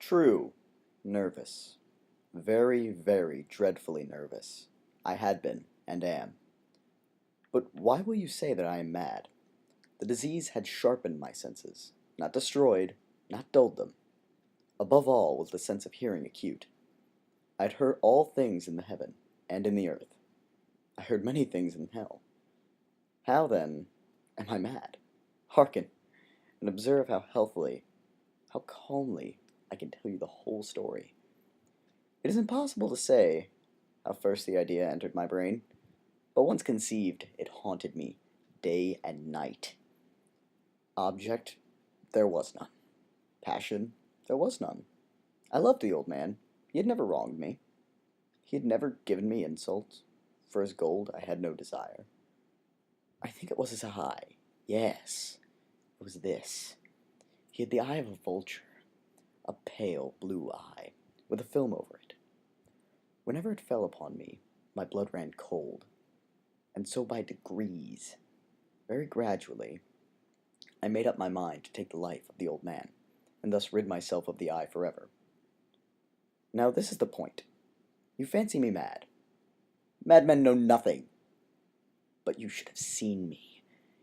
True. Nervous. Very, very dreadfully nervous. I had been, and am. But why will you say that I am mad? The disease had sharpened my senses, not destroyed, not dulled them. Above all was the sense of hearing acute. I had heard all things in the heaven and in the earth. I heard many things in hell. How, then, am I mad? Hearken, and observe how healthily, how calmly I can tell you the whole story. It is impossible to say how first the idea entered my brain, but once conceived, it haunted me day and night. Object, there was none. Passion, there was none. I loved the old man. He had never wronged me. He had never given me insults. For his gold I had no desire. I think it was his eye. Yes, it was this. He had the eye of a vulture, a pale blue eye, with a film over it. Whenever it fell upon me, my blood ran cold, and so by degrees, very gradually, I made up my mind to take the life of the old man, and thus rid myself of the eye forever. Now this is the point. You fancy me mad. Madmen know nothing. But you should have seen me.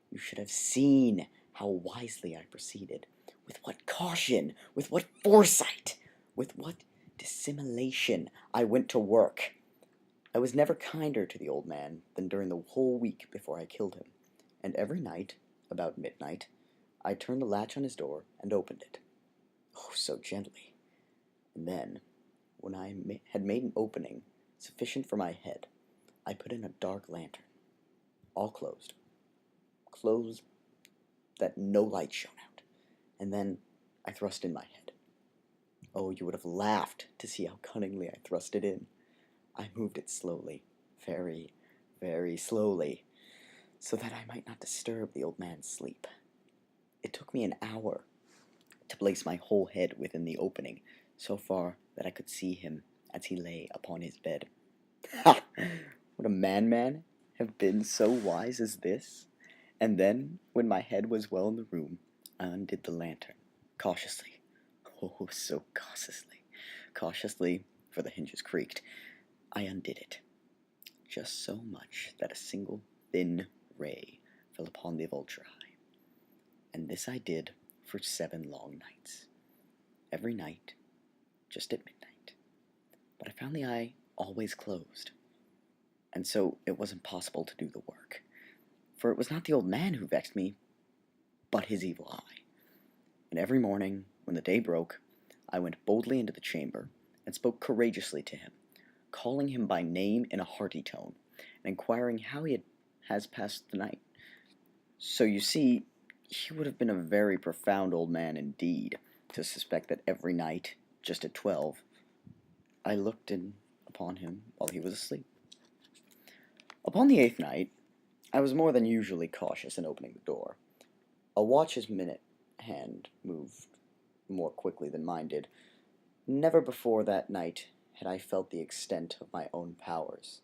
You should have seen how wisely I proceeded, with what caution, with what foresight, with what dissimulation I went to work. I was never kinder to the old man than during the whole week before I killed him, and every night, about midnight, I turned the latch on his door and opened it. Oh, so gently. And then, when I had made an opening sufficient for my head, I put in a dark lantern, all closed, closed that no light shone out, and then I thrust in my head. Oh, you would have laughed to see how cunningly I thrust it in. I moved it slowly, very, very slowly, so that I might not disturb the old man's sleep. It took me an hour to place my whole head within the opening, so far that I could see him as he lay upon his bed. Ha! Would a man have been so wise as this? And then, when my head was well in the room, I undid the lantern, cautiously. Oh, so cautiously, for the hinges creaked. I undid it, just so much that a single thin ray fell upon the vulture eye. And this I did for 7 long nights. Every night, just at midnight. But I found the eye always closed, and so it was impossible to do the work. For it was not the old man who vexed me, but his evil eye. And every morning, when the day broke, I went boldly into the chamber, and spoke courageously to him, calling him by name in a hearty tone, and inquiring how he has passed the night. So you see, he would have been a very profound old man indeed, to suspect that every night, just at 12, I looked in upon him while he was asleep. Upon the 8th night, I was more than usually cautious in opening the door. A watch's minute hand moved more quickly than mine did. Never before that night had I felt the extent of my own powers,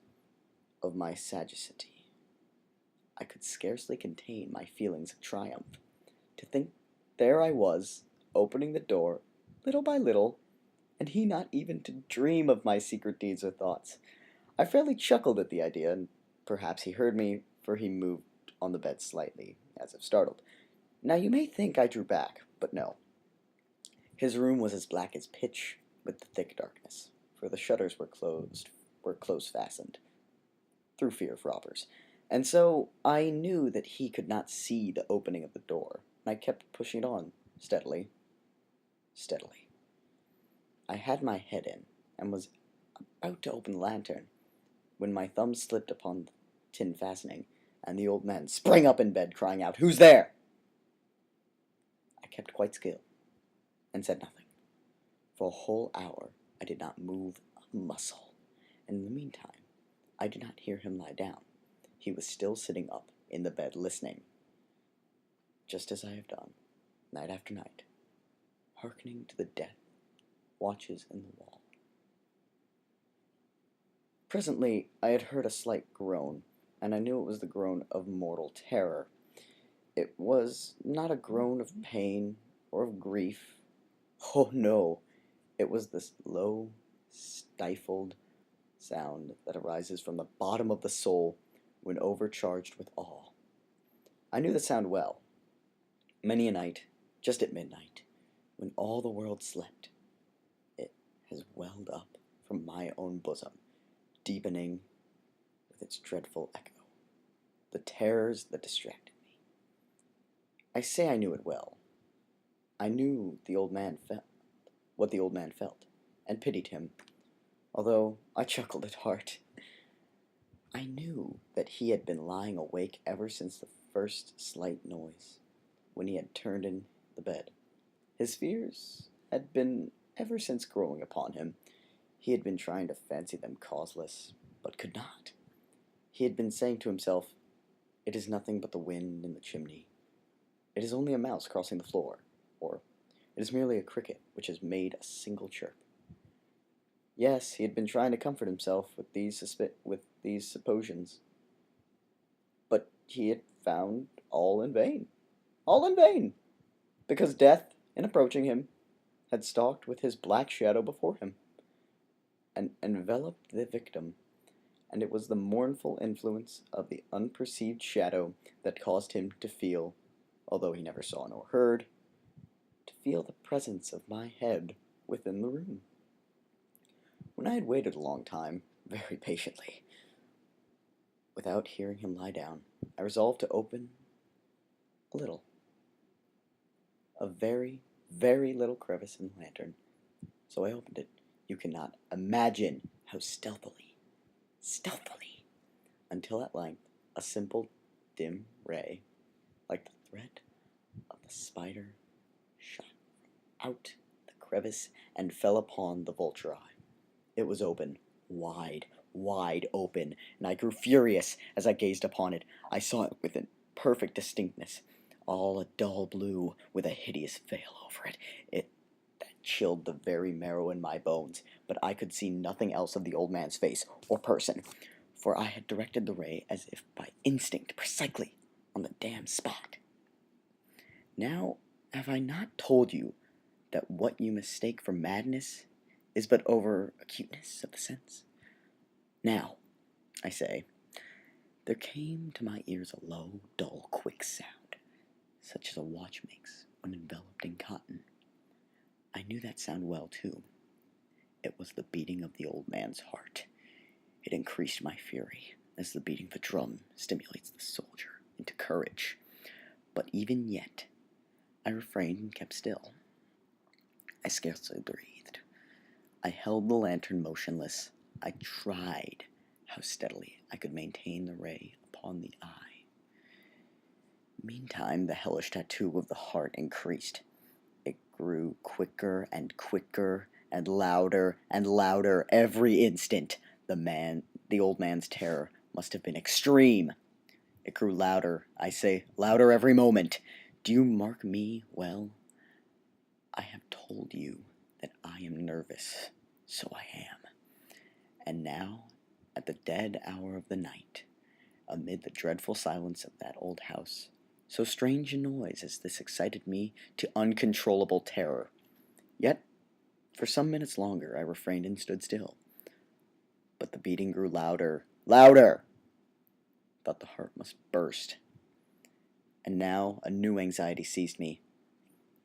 of my sagacity. I could scarcely contain my feelings of triumph. To think there I was, opening the door, little by little, and he not even to dream of my secret deeds or thoughts. I fairly chuckled at the idea, and perhaps he heard me, for he moved on the bed slightly, as if startled. Now you may think I drew back, but no. His room was as black as pitch, with the thick darkness, for the shutters were close fastened, through fear of robbers. And so I knew that he could not see the opening of the door, and I kept pushing it on, steadily. I had my head in, and was about to open the lantern, when my thumb slipped upon the tin fastening, and the old man sprang up in bed, crying out, "Who's there?" I kept quite still, and said nothing. For a whole hour I did not move a muscle, and in the meantime I did not hear him lie down. He was still sitting up in the bed listening, just as I have done, night after night, hearkening to the death watches in the wall. Presently I had heard a slight groan, and I knew it was the groan of mortal terror. It was not a groan of pain or of grief. Oh no, It was this low, stifled sound that arises from the bottom of the soul when overcharged with awe. I knew the sound well. Many a night, just at midnight, when all the world slept, it has welled up from my own bosom, deepening with its dreadful echo the terrors that distracted me. I say I knew it well. I knew the old man felt what the old man felt, and pitied him, although I chuckled at heart. I knew that he had been lying awake ever since the first slight noise, when he had turned in the bed. His fears had been ever since growing upon him. He had been trying to fancy them causeless, but could not. He had been saying to himself, "It is nothing but the wind in the chimney. It is only a mouse crossing the floor," or "It is merely a cricket which has made a single chirp." Yes, he had been trying to comfort himself with these suppositions, but he had found all in vain. All in vain, because death, in approaching him, had stalked with his black shadow before him, and enveloped the victim, and it was the mournful influence of the unperceived shadow that caused him to feel, although he never saw nor heard, to feel the presence of my head within the room. When I had waited a long time, very patiently, without hearing him lie down, I resolved to open a little, a very, very little crevice in the lantern. So I opened it. You cannot imagine how stealthily, until at length a simple, dim ray, like the thread of the spider, shot out the crevice and fell upon the vulture eye. It was open, wide, wide open, and I grew furious as I gazed upon it. I saw it with perfect distinctness, all a dull blue with a hideous veil over it. That chilled the very marrow in my bones, but I could see nothing else of the old man's face or person, for I had directed the ray as if by instinct precisely on the damned spot. Now, have I not told you that what you mistake for madness is but over acuteness of the sense? Now, I say, there came to my ears a low, dull, quick sound, such as a watch makes when enveloped in cotton. I knew that sound well, too. It was the beating of the old man's heart. It increased my fury, as the beating of a drum stimulates the soldier into courage. But even yet, I refrained and kept still. I scarcely breathed. I held the lantern motionless. I tried how steadily I could maintain the ray upon the eye. Meantime, the hellish tattoo of the heart increased. It grew quicker and quicker, and louder every instant. The old man's terror must have been extreme. It grew louder, I say, louder every moment. Do you mark me well? I have told you that I am nervous, so I am. And now, at the dead hour of the night, amid the dreadful silence of that old house, so strange a noise as this excited me to uncontrollable terror. Yet, for some minutes longer, I refrained and stood still. But the beating grew louder. Thought the heart must burst. And now a new anxiety seized me.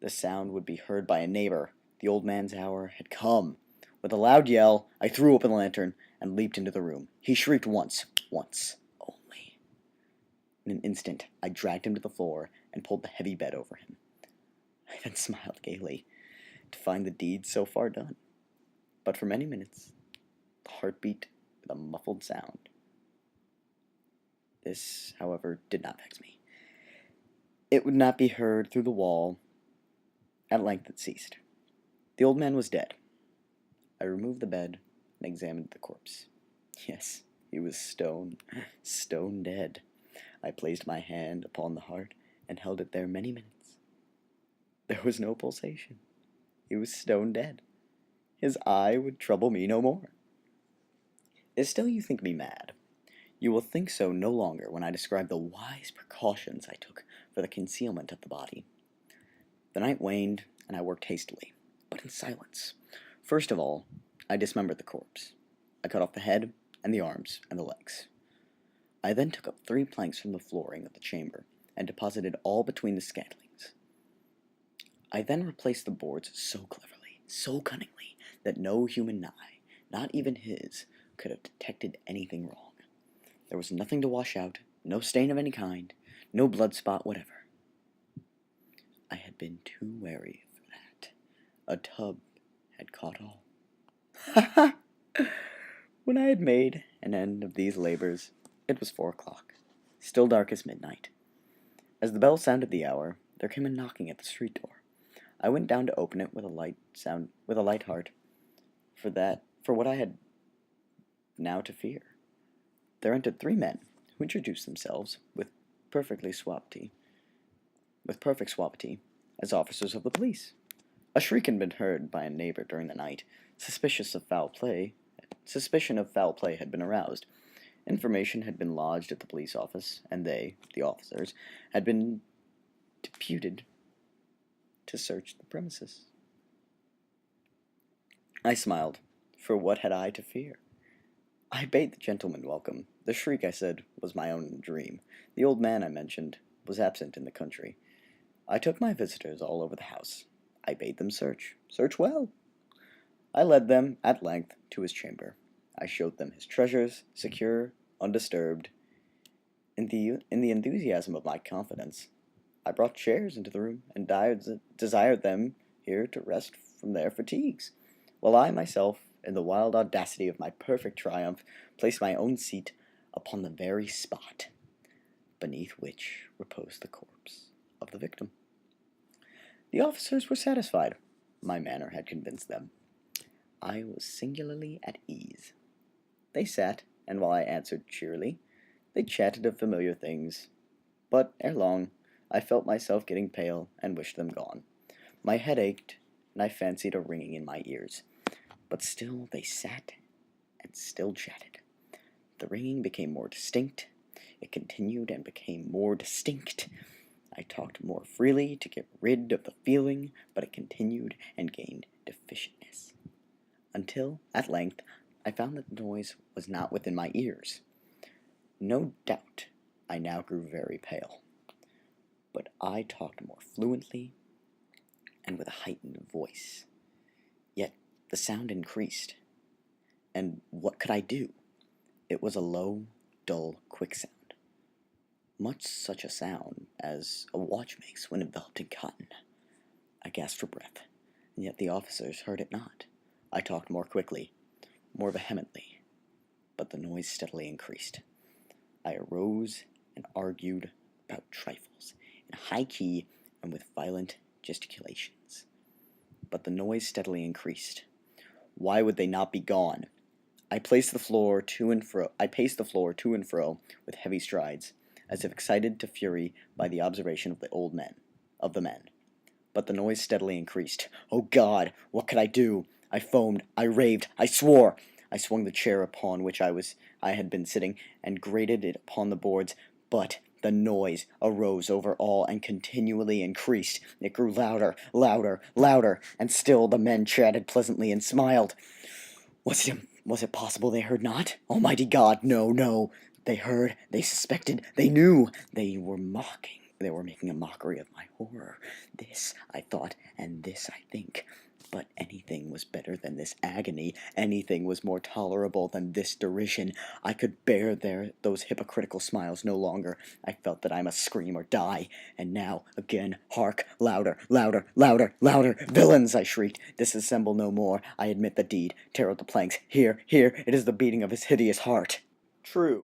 The sound would be heard by a neighbor. The old man's hour had come. With a loud yell, I threw open the lantern and leaped into the room. He shrieked once only. In an instant, I dragged him to the floor and pulled the heavy bed over him. I then smiled gaily to find the deed so far done. But for many minutes, the heart beat with a muffled sound. This, however, did not vex me. It would not be heard through the wall. At length it ceased. The old man was dead. I removed the bed and examined the corpse. Yes, he was stone dead. I placed my hand upon the heart and held it there many minutes. There was no pulsation. He was stone dead. His eye would trouble me no more. If still you think me mad, you will think so no longer when I describe the wise precautions I took for the concealment of the body. The night waned, and I worked hastily, but in silence, First of all, I dismembered the corpse. I cut off the head and the arms and the legs. I then took up 3 planks from the flooring of the chamber and deposited all between the scantlings. I then replaced the boards so cleverly, so cunningly, that no human eye, not even his, could have detected anything wrong. There was nothing to wash out, no stain of any kind, no blood spot whatever. I had been too wary for that. A tub had caught all. When I had made an end of these labors, it was 4 o'clock, still dark as midnight. As the bell sounded the hour, there came a knocking at the street door. I went down to open it with a light heart, for what I had now to fear. There entered 3 men, who introduced themselves with perfect suavity, as officers of the police. A shriek had been heard by a neighbor during the night. Suspicion of foul play had been aroused. Information had been lodged at the police office, and they, the officers, had been deputed to search the premises. I smiled, for what had I to fear? I bade the gentleman welcome. The shriek, I said, was my own dream. The old man I mentioned was absent in the country. I took my visitors all over the house. I bade them search well. I led them, at length, to his chamber. I showed them his treasures, secure, undisturbed. In the enthusiasm of my confidence, I brought chairs into the room, and desired them here to rest from their fatigues, while I myself, in the wild audacity of my perfect triumph, placed my own seat upon the very spot beneath which reposed the corpse of the victim. The officers were satisfied. My manner had convinced them. I was singularly at ease. They sat, and while I answered cheerily, they chatted of familiar things. But ere long, I felt myself getting pale and wished them gone. My head ached, and I fancied a ringing in my ears. But still they sat and still chatted. The ringing became more distinct. It continued and became more distinct. I talked more freely to get rid of the feeling, but it continued and gained deficientness. Until, at length, I found that the noise was not within my ears. No doubt I now grew very pale, but I talked more fluently and with a heightened voice. Yet the sound increased, and what could I do? It was a low, dull, quick sound, much such a sound as a watch makes when enveloped in cotton. I gasped for breath, and yet the officers heard it not. I talked more quickly, more vehemently, but the noise steadily increased. I arose and argued about trifles, in a high key and with violent gesticulations. But the noise steadily increased. Why would they not be gone? I paced the floor to and fro with heavy strides, as if excited to fury by the observation of the men. But the noise steadily increased. Oh God, what could I do? I foamed, I raved, I swore. I swung the chair upon which I had been sitting, and grated it upon the boards, but the noise arose over all and continually increased. It grew louder, louder, louder, and still the men chatted pleasantly and smiled. Was it possible they heard not? Almighty God, no, no. They heard, they suspected, they knew. They were mocking. They were making a mockery of my horror. This I thought, and this I think. But anything was better than this agony. Anything was more tolerable than this derision. I could bear those hypocritical smiles no longer. I felt that I must scream or die. And now, again, hark, louder, louder, louder, louder. Villains, I shrieked, disassemble no more. I admit the deed. Tear out the planks. Here, it is the beating of his hideous heart. True.